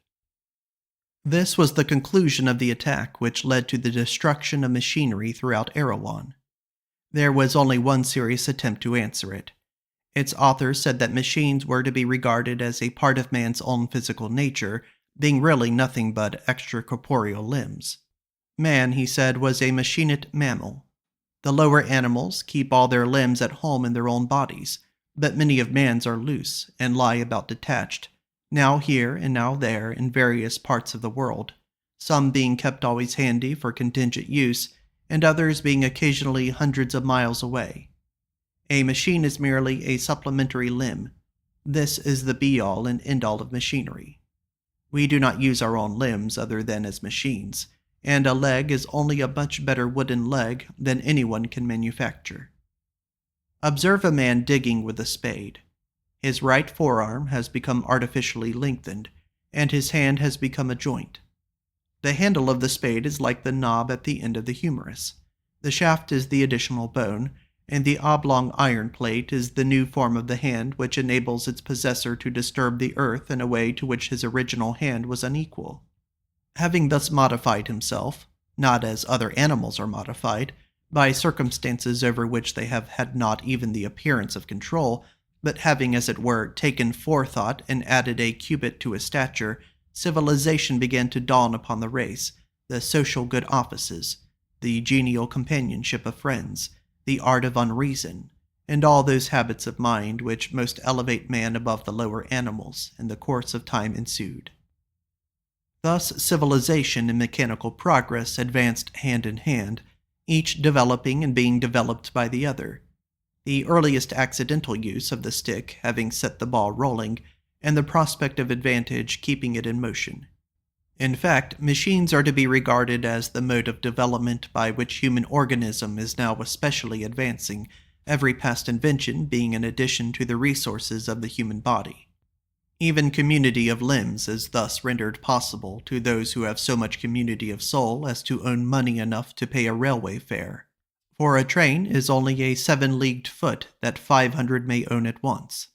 This was the conclusion of the attack which led to the destruction of machinery throughout Erewhon. There was only one serious attempt to answer it. Its author said that machines were to be regarded as a part of man's own physical nature, being really nothing but extracorporeal limbs. Man, he said, was a machinate mammal. The lower animals keep all their limbs at home in their own bodies, but many of man's are loose and lie about detached, now here and now there in various parts of the world, some being kept always handy for contingent use, and others being occasionally hundreds of miles away. A machine is merely a supplementary limb. This is the be-all and end-all of machinery. We do not use our own limbs other than as machines, and a leg is only a much better wooden leg than anyone can manufacture. Observe a man digging with a spade. His right forearm has become artificially lengthened, and his hand has become a joint. The handle of the spade is like the knob at the end of the humerus. The shaft is the additional bone, and the oblong iron plate is the new form of the hand which enables its possessor to disturb the earth in a way to which his original hand was unequal. Having thus modified himself, not as other animals are modified, by circumstances over which they have had not even the appearance of control, but having, as it were, taken forethought and added a cubit to his stature, civilization began to dawn upon the race, the social good offices, the genial companionship of friends, the art of unreason, and all those habits of mind which most elevate man above the lower animals, in the course of time ensued. Thus civilization and mechanical progress advanced hand in hand, each developing and being developed by the other, the earliest accidental use of the stick having set the ball rolling, and the prospect of advantage keeping it in motion. In fact, machines are to be regarded as the mode of development by which human organism is now especially advancing, every past invention being an addition to the resources of the human body. Even community of limbs is thus rendered possible to those who have so much community of soul as to own money enough to pay a railway fare. For a train is only a 7-leagued foot that 500 may own at once.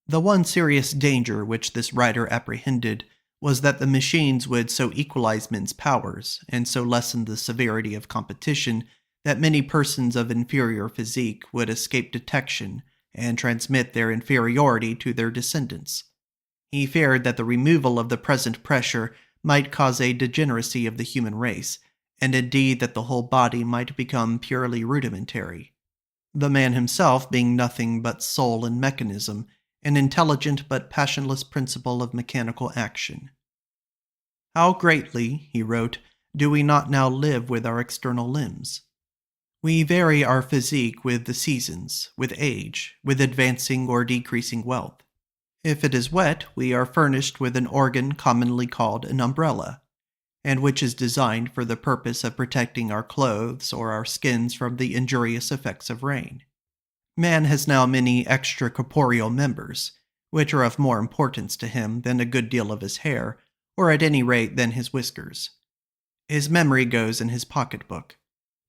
The one serious danger which this writer apprehended was that the machines would so equalize men's powers, and so lessen the severity of competition, that many persons of inferior physique would escape detection and transmit their inferiority to their descendants. He feared that the removal of the present pressure might cause a degeneracy of the human race, and indeed that the whole body might become purely rudimentary, the man himself being nothing but soul and mechanism, an intelligent but passionless principle of mechanical action. How greatly, he wrote, do we not now live with our external limbs? We vary our physique with the seasons, with age, with advancing or decreasing wealth. If it is wet, we are furnished with an organ commonly called an umbrella, and which is designed for the purpose of protecting our clothes or our skins from the injurious effects of rain. Man has now many extracorporeal members, which are of more importance to him than a good deal of his hair, or at any rate than his whiskers. His memory goes in his pocketbook.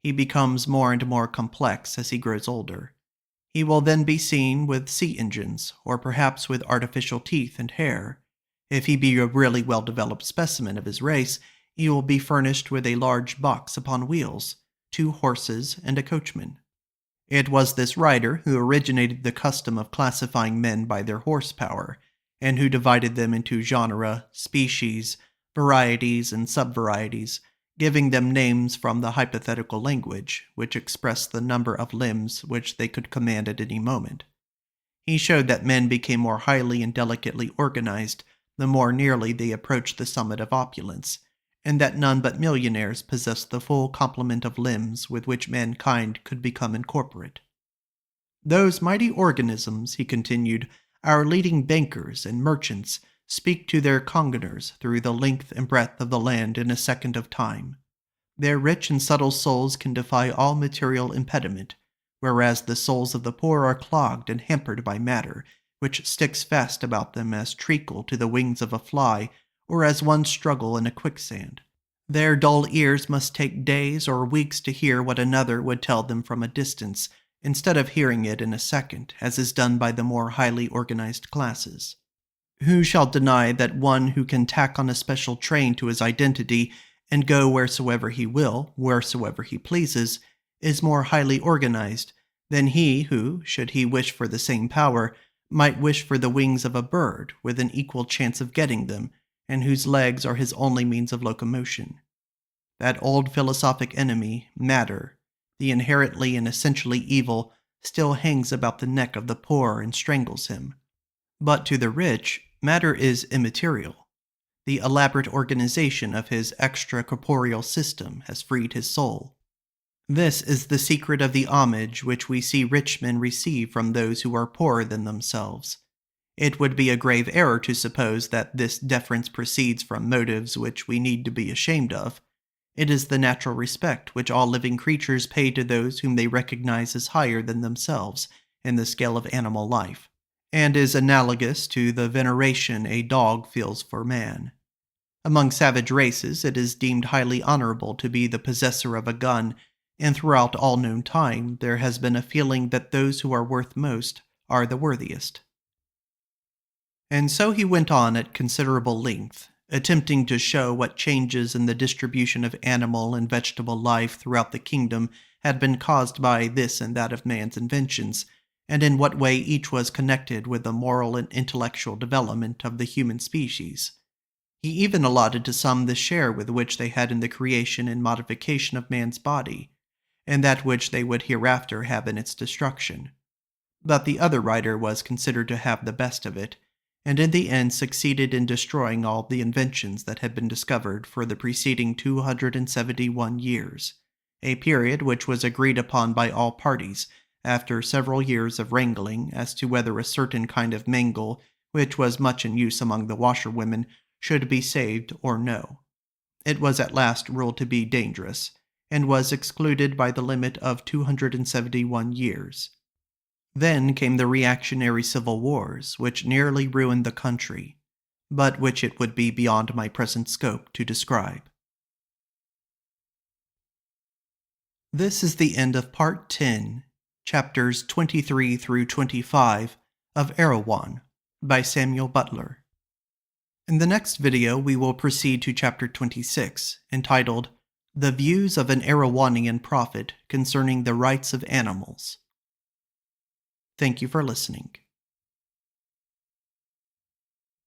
He becomes more and more complex as he grows older. He will then be seen with sea engines, or perhaps with artificial teeth and hair. If he be a really well-developed specimen of his race, he will be furnished with a large box upon wheels, 2 horses, and a coachman. It was this writer who originated the custom of classifying men by their horsepower, and who divided them into genera, species, varieties, and subvarieties, giving them names from the hypothetical language, which expressed the number of limbs which they could command at any moment. He showed that men became more highly and delicately organized the more nearly they approached the summit of opulence, and that none but millionaires possessed the full complement of limbs with which mankind could become incorporate. Those mighty organisms, he continued, our leading bankers and merchants, speak to their congeners through the length and breadth of the land in a second of time. Their rich and subtle souls can defy all material impediment, whereas the souls of the poor are clogged and hampered by matter, which sticks fast about them as treacle to the wings of a fly, or as one struggle in a quicksand. Their dull ears must take days or weeks to hear what another would tell them from a distance, instead of hearing it in a second, as is done by the more highly organized classes. Who shall deny that one who can tack on a special train to his identity and go wheresoever he will, wheresoever he pleases, is more highly organized than he who, should he wish for the same power, might wish for the wings of a bird with an equal chance of getting them, and whose legs are his only means of locomotion? That old philosophic enemy, matter, the inherently and essentially evil, still hangs about the neck of the poor and strangles him. But to the rich, matter is immaterial. The elaborate organization of his extracorporeal system has freed his soul. This is the secret of the homage which we see rich men receive from those who are poorer than themselves. It would be a grave error to suppose that this deference proceeds from motives which we need to be ashamed of. It is the natural respect which all living creatures pay to those whom they recognize as higher than themselves in the scale of animal life, and is analogous to the veneration a dog feels for man. Among savage races, it is deemed highly honorable to be the possessor of a gun, and throughout all known time, there has been a feeling that those who are worth most are the worthiest. And so he went on at considerable length, attempting to show what changes in the distribution of animal and vegetable life throughout the kingdom had been caused by this and that of man's inventions, and in what way each was connected with the moral and intellectual development of the human species. He even allotted to some the share with which they had in the creation and modification of man's body, and that which they would hereafter have in its destruction. But the other writer was considered to have the best of it, and in the end succeeded in destroying all the inventions that had been discovered for the preceding 271 years, a period which was agreed upon by all parties, after several years of wrangling as to whether a certain kind of mangle, which was much in use among the washerwomen, should be saved or no. It was at last ruled to be dangerous, and was excluded by the limit of 271 years. Then came the reactionary civil wars, which nearly ruined the country, but which it would be beyond my present scope to describe. This is the end of Part 10, Chapters 23 through 25 of Erewhon by Samuel Butler. In the next video, we will proceed to Chapter 26, entitled The Views of an Erewhonian Prophet Concerning the Rights of Animals. Thank you for listening.